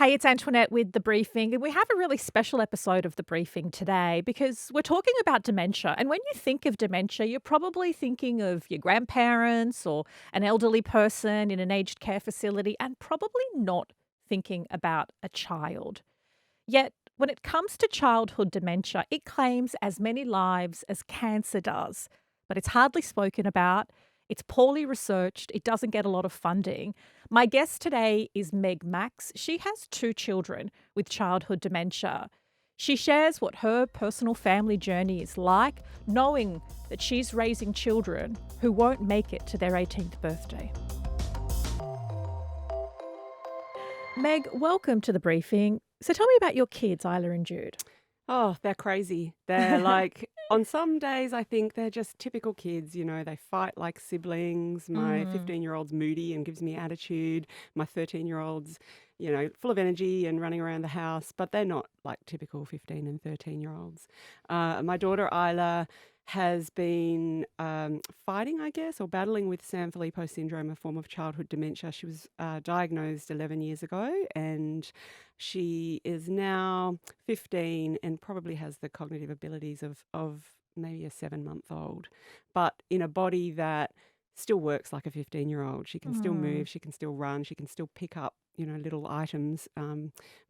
Hey, it's Antoinette with The Briefing, and we have a really special episode of The Briefing today because we're talking about dementia. And when you think of dementia, you're probably thinking of your grandparents or an elderly person in an aged care facility, and probably not thinking about a child. Yet, when it comes to childhood dementia, it claims as many lives as cancer does, but it's hardly spoken about. It's poorly researched. It doesn't get a lot of funding. My guest today is Maack. She has two children with childhood dementia. She shares what her personal family journey is like, knowing that she's raising children who won't make it to their 18th birthday. Meg, welcome to The Briefing. So tell me about your kids, Isla and Jude. Oh, they're crazy. They're like, on some days, I think they're just typical kids. They fight like siblings. My 15-year-old's moody and gives me attitude. My 13-year-old's, full of energy and running around the house, but they're not like typical 15 and 13-year-olds. My daughter, Isla, has been fighting, I guess, or battling with sanfilippo syndrome, a form of childhood dementia. She was diagnosed 11 years ago, and she is now 15 and probably has the cognitive abilities of maybe a 7-month-old, but in a body that still works like a 15-year-old. She can still move, she can still run, she can still pick up, little items,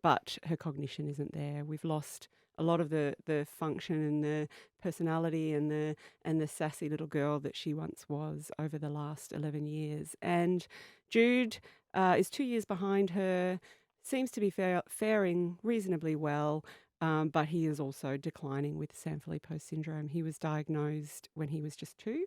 but her cognition isn't there. We've lost a lot of the function and the personality and the sassy little girl that she once was over the last 11 years. And Jude is 2 years behind her, seems to be faring reasonably well, but he is also declining with sanfilippo syndrome. He was diagnosed when he was just 2.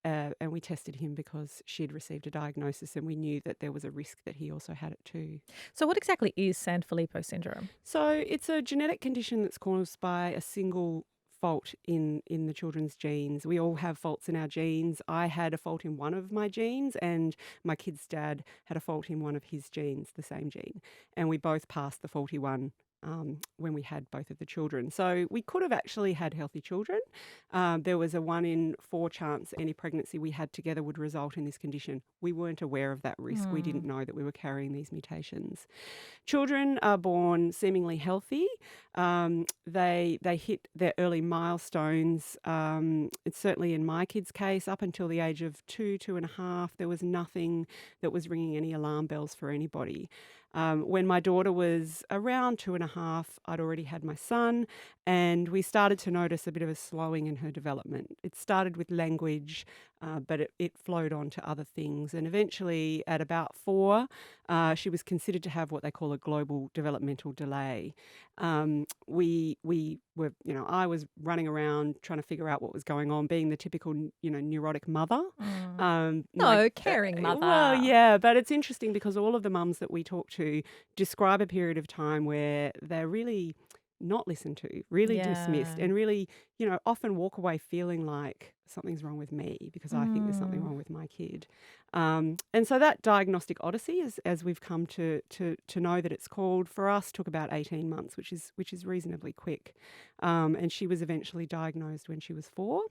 And we tested him because she'd received a diagnosis and we knew that there was a risk that he also had it too. So what exactly is sanfilippo syndrome? So it's a genetic condition that's caused by a single fault in the children's genes. We all have faults in our genes. I had a fault in one of my genes and my kid's dad had a fault in one of his genes, the same gene. And we both passed the faulty one when we had both of the children. So we could have actually had healthy children. There was a 1 in 4 chance any pregnancy we had together would result in this condition. We weren't aware of that risk. We didn't know that we were carrying these mutations. Children are born seemingly healthy. They hit their early milestones. It's certainly in my kid's case, up until the age of 2.5, there was nothing that was ringing any alarm bells for anybody. When my daughter was around 2.5, I'd already had my son, and we started to notice a bit of a slowing in her development. It started with language, but it flowed on to other things. And eventually, at about 4, she was considered to have what they call a global developmental delay. We were, I was running around trying to figure out what was going on, being the typical, neurotic mother. Caring mother. Well, yeah, but it's interesting because all of the mums that we talk to describe a period of time where they're really not listened to, really dismissed, and really, often walk away feeling like something's wrong with me because I think there's something wrong with my kid. And so that diagnostic odyssey, as we've come to know that it's called, for us took about 18 months, which is reasonably quick. And she was eventually diagnosed when she was 4.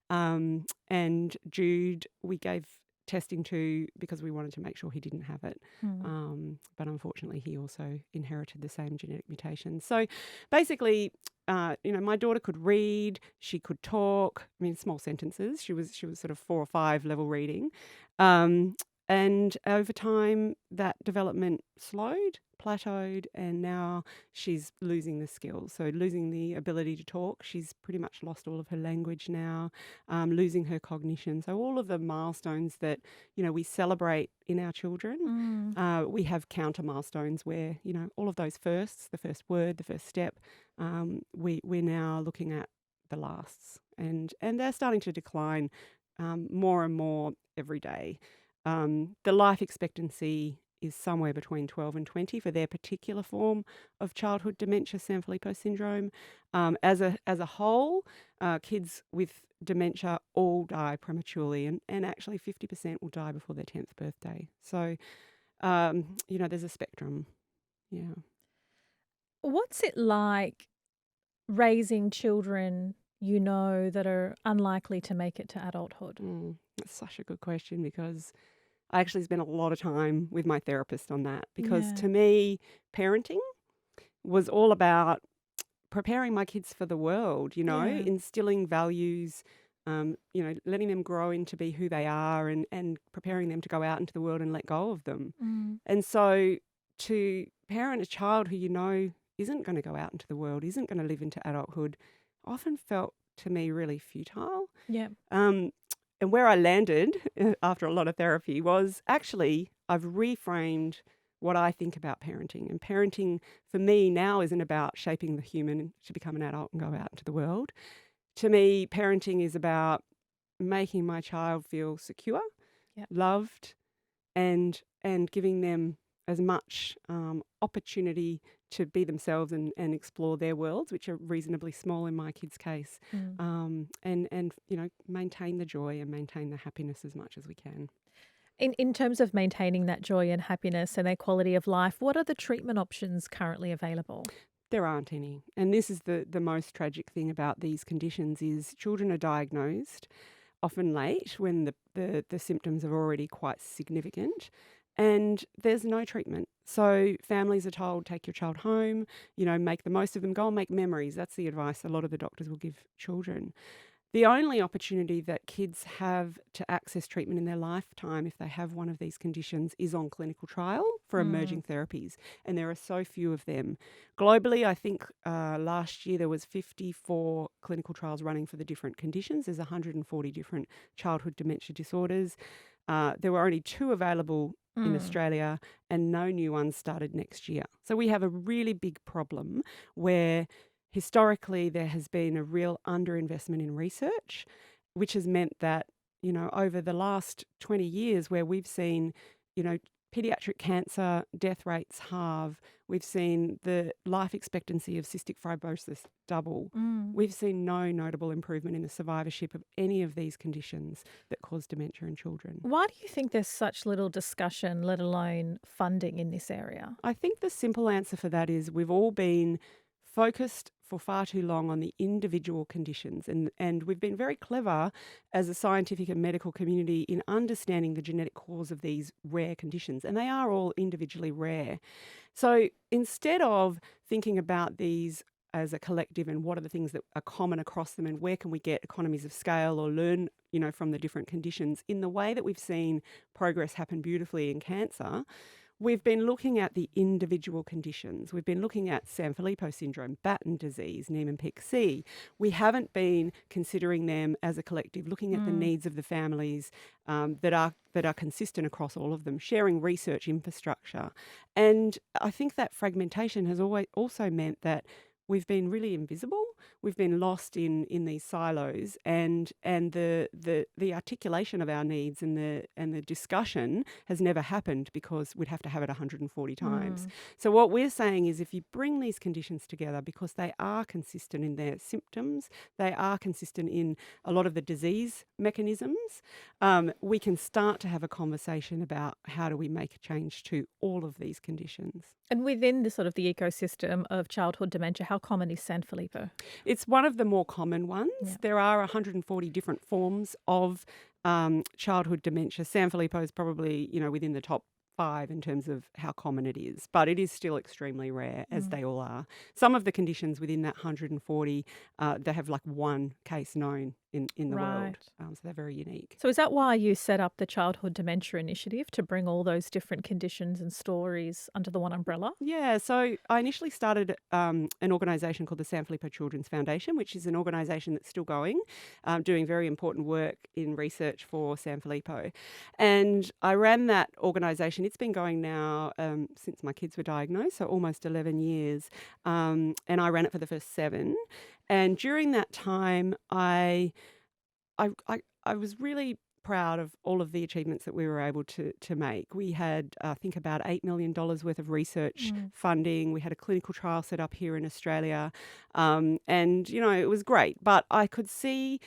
And Jude, we gave testing to because we wanted to make sure he didn't have it. But unfortunately, he also inherited the same genetic mutation. So basically, my daughter could read, she could talk. I mean, small sentences. She was sort of 4 or 5 level reading. And over time, that development slowed, plateaued, and now she's losing the skills. So losing the ability to talk. She's pretty much lost all of her language now, losing her cognition. So all of the milestones that, we celebrate in our children, we have counter milestones where, all of those firsts, the first word, the first step, we're now looking at the lasts. And they're starting to decline more and more every day. The life expectancy is somewhere between 12 and 20 for their particular form of childhood dementia, sanfilippo syndrome. As a whole, kids with dementia all die prematurely, and actually 50% will die before their 10th birthday. So, there's a spectrum. Yeah. What's it like raising children that are unlikely to make it to adulthood? That's such a good question because I actually spent a lot of time with my therapist on that because Yeah. to me, parenting was all about preparing my kids for the world, Yeah. instilling values, letting them grow into be who they are and preparing them to go out into the world and let go of them. Mm. And so to parent a child who isn't going to go out into the world, isn't going to live into adulthood, often felt to me really futile. Yeah. Um, and where I landed after a lot of therapy was actually I've reframed what I think about parenting. And parenting for me now isn't about shaping the human to become an adult and go out into the world. To me, parenting is about making my child feel secure, Yeah. loved, and giving them as much opportunity to be themselves and explore their worlds, which are reasonably small in my kids' case, Mm. and maintain the joy and maintain the happiness as much as we can. In terms of maintaining that joy and happiness and their quality of life, what are the treatment options currently available? There aren't any, and this is the most tragic thing about these conditions is children are diagnosed often late when the symptoms are already quite significant and there's no treatment. So families are told, take your child home, make the most of them, go and make memories. That's the advice a lot of the doctors will give children. The only opportunity that kids have to access treatment in their lifetime if they have one of these conditions is on clinical trial for Mm. emerging therapies, and there are so few of them. Globally, I think last year there was 54 clinical trials running for the different conditions. There's 140 different childhood dementia disorders. There were only 2 available in Mm. Australia and no new ones started next year. So we have a really big problem where historically there has been a real underinvestment in research, which has meant that, over the last 20 years where we've seen, pediatric cancer death rates halve, we've seen the life expectancy of cystic fibrosis double. Mm. We've seen no notable improvement in the survivorship of any of these conditions that cause dementia in children. Why do you think there's such little discussion, let alone funding in this area? I think the simple answer for that is we've all been focused for far too long on the individual conditions. And we've been very clever as a scientific and medical community in understanding the genetic cause of these rare conditions. And they are all individually rare. So instead of thinking about these as a collective and what are the things that are common across them and where can we get economies of scale or learn, from the different conditions, in the way that we've seen progress happen beautifully in cancer, we've been looking at the individual conditions. We've been looking at Sanfilippo syndrome, Batten disease, Niemann-Pick C. We haven't been considering them as a collective, looking at the Mm. needs of the families that are consistent across all of them, sharing research infrastructure. And I think that fragmentation has always also meant that we've been really invisible. We've been lost in these silos, and the articulation of our needs and the discussion has never happened because we'd have to have it 140 times. Mm. So what we're saying is if you bring these conditions together because they are consistent in their symptoms, they are consistent in a lot of the disease mechanisms, we can start to have a conversation about how do we make a change to all of these conditions. And within the sort of the ecosystem of childhood dementia, how common is Sanfilippo? It's one of the more common ones. Yeah. There are 140 different forms of childhood dementia. Sanfilippo is probably, within the top 5 in terms of how common it is, but it is still extremely rare, as Mm. they all are. Some of the conditions within that 140, they have like one case known in the world, Right. so they're very unique. So is that why you set up the Childhood Dementia Initiative to bring all those different conditions and stories under the one umbrella? Yeah, so I initially started an organisation called the Sanfilippo Children's Foundation, which is an organisation that's still going, doing very important work in research for Sanfilippo. And I ran that organisation. It's been going now since my kids were diagnosed, so almost 11 years. And I ran it for the first 7. And during that time, I was really proud of all of the achievements that we were able to make. We had, I think, about $8 million worth of research Mm. funding. We had a clinical trial set up here in Australia. And, it was great. But I could see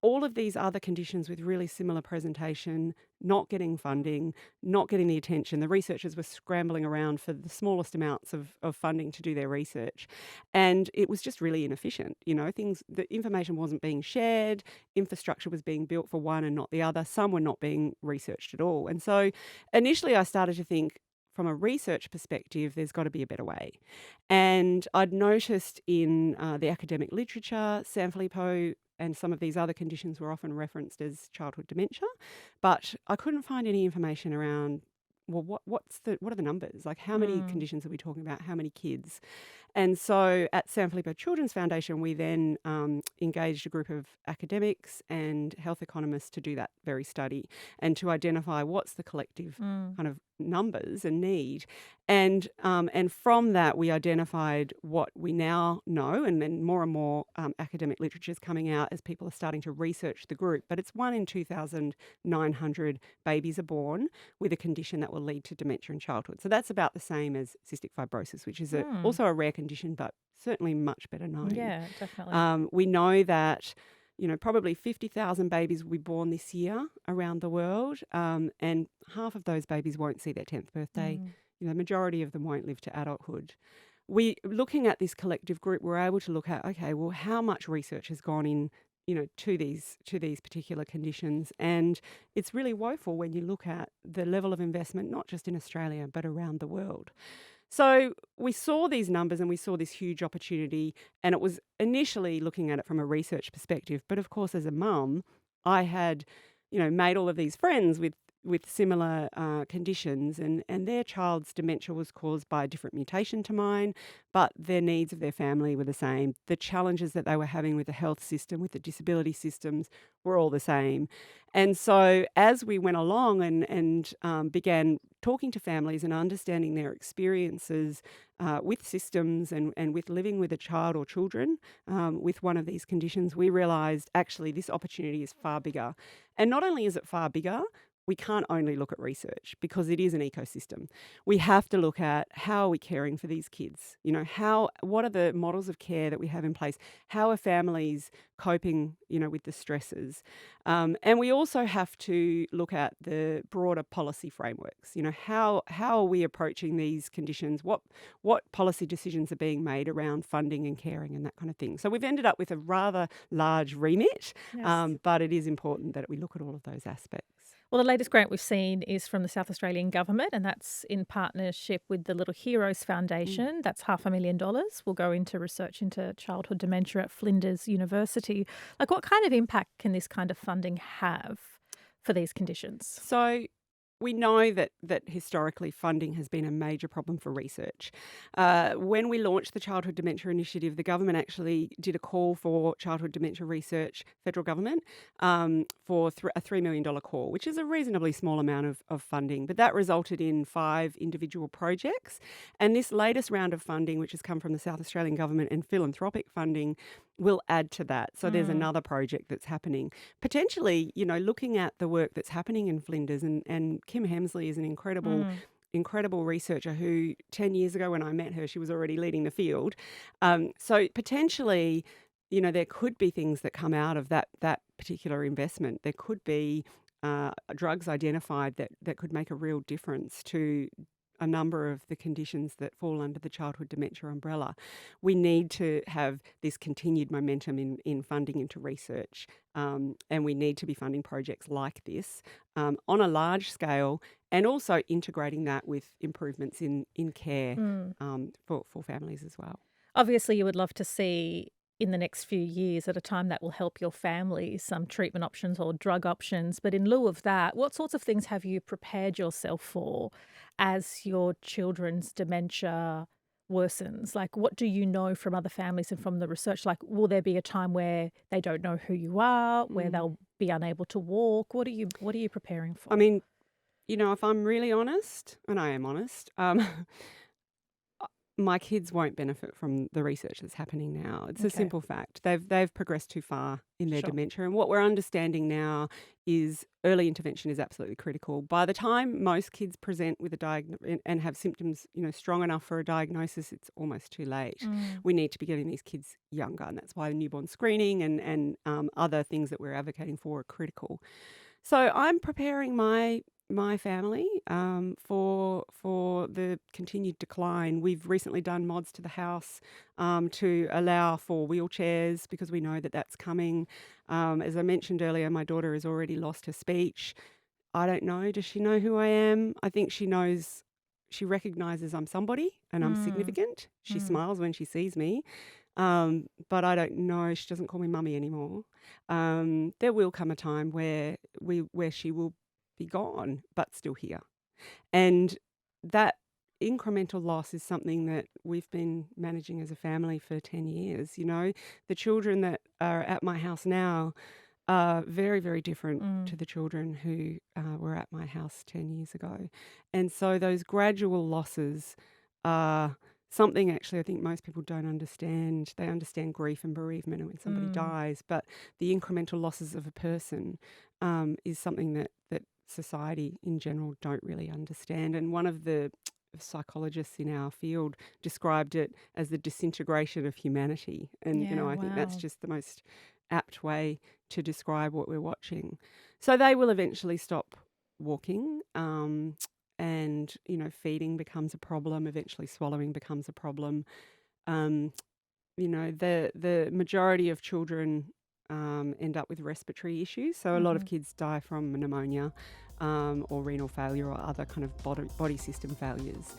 all of these other conditions with really similar presentation, not getting funding, not getting the attention. The researchers were scrambling around for the smallest amounts of funding to do their research. And it was just really inefficient. The information wasn't being shared, infrastructure was being built for one and not the other. Some were not being researched at all. And so initially I started to think, from a research perspective, there's got to be a better way. And I'd noticed in the academic literature, sanfilippo and some of these other conditions were often referenced as childhood dementia, but I couldn't find any information around, well, what are the numbers? Like, how many conditions are we talking about? How many kids? And so at Sanfilippo Children's Foundation, we then engaged a group of academics and health economists to do that very study and to identify what's the collective kind of numbers and need. And from that, we identified what we now know, and then more and more academic literature is coming out as people are starting to research the group. But it's 1 in 2,900 babies are born with a condition that will lead to dementia in childhood. So that's about the same as cystic fibrosis, which is also a rare condition, but certainly much better known. Yeah, definitely. We know that probably 50,000 babies will be born this year around the world, and half of those babies won't see their 10th birthday. The majority of them won't live to adulthood. Looking at this collective group, we're able to look at, okay, well, how much research has gone in, to these particular conditions, and it's really woeful when you look at the level of investment, not just in Australia, but around the world. So we saw these numbers and we saw this huge opportunity, and it was initially looking at it from a research perspective. But of course, as a mum, I had, made all of these friends with similar conditions, and their child's dementia was caused by a different mutation to mine, but their needs of their family were the same. The challenges that they were having with the health system, with the disability systems, were all the same. And so as we went along and began talking to families and understanding their experiences with systems and with living with a child or children with one of these conditions, we realised actually this opportunity is far bigger. And not only is it far bigger, we can't only look at research because it is an ecosystem. We have to look at how are we caring for these kids? What are the models of care that we have in place? How are families coping, with the stresses? And we also have to look at the broader policy frameworks. How are we approaching these conditions? What policy decisions are being made around funding and caring and that kind of thing? So we've ended up with a rather large remit, Yes. but it is important that we look at all of those aspects. Well, the latest grant we've seen is from the South Australian Government, and that's in partnership with the Little Heroes Foundation. That's $500,000 will go into research into childhood dementia at Flinders University. Like, what kind of impact can this kind of funding have for these conditions? So we know that historically funding has been a major problem for research. When we launched the Childhood Dementia Initiative, the government actually did a call for childhood dementia research, federal government, for a $3 million call, which is a reasonably small amount of funding. But that resulted in 5 individual projects. And this latest round of funding, which has come from the South Australian Government and philanthropic funding, will add to that. So there's another project that's happening. Potentially, looking at the work that's happening in Flinders, and Kim Hemsley is an incredible researcher who 10 years ago when I met her, she was already leading the field. So potentially, there could be things that come out of that particular investment. There could be drugs identified that could make a real difference to a number of the conditions that fall under the childhood dementia umbrella. We need to have this continued momentum in funding into research, and we need to be funding projects like this on a large scale, and also integrating that with improvements in care for families as well. Obviously, you would love to see in the next few years, at a time that will help your family, some treatment options or drug options. But in lieu of that, what sorts of things have you prepared yourself for as your children's dementia worsens? Like, what do you know from other families and from the research? Like, will there be a time where they don't know who you are, where they'll be unable to walk? What are you preparing for? I mean, if I'm really honest, and I am honest, my kids won't benefit from the research that's happening now. It's a Okay. simple fact. They've progressed too far in their Sure. dementia, and what we're understanding now is early intervention is absolutely critical. By the time most kids present with and have symptoms, strong enough for a diagnosis, it's almost too late. Mm. We need to be getting these kids younger, and that's why the newborn screening and other things that we're advocating for are critical. So I'm preparing my family for the continued decline. We've recently done mods to the house to allow for wheelchairs because we know that that's coming. As I mentioned earlier, my daughter has already lost her speech. I don't know. Does she know who I am? I think she knows. She recognizes I'm somebody and I'm Mm. significant. She Mm. smiles when she sees me. But I don't know. She doesn't call me mummy anymore. There will come a time where she will be gone, but still here. And that incremental loss is something that we've been managing as a family for 10 years. The children that are at my house now are very, very different to Mm. the children who were at my house 10 years ago. And so those gradual losses are something actually I think most people don't understand. They understand grief and bereavement and when somebody Mm. dies, but the incremental losses of a person is something that society in general don't really understand. And one of the psychologists in our field described it as the disintegration of humanity. And, Yeah, I think that's wow. just the most apt way to describe what we're watching. So they will eventually stop walking. And, feeding becomes a problem. Eventually swallowing becomes a problem. Um, the majority of children end up with respiratory issues. So a lot of Mhm. kids die from pneumonia or renal failure or other kind of body system failures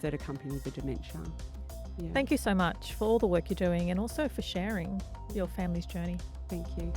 that accompany the dementia. Yeah. Thank you so much for all the work you're doing and also for sharing your family's journey. Thank you.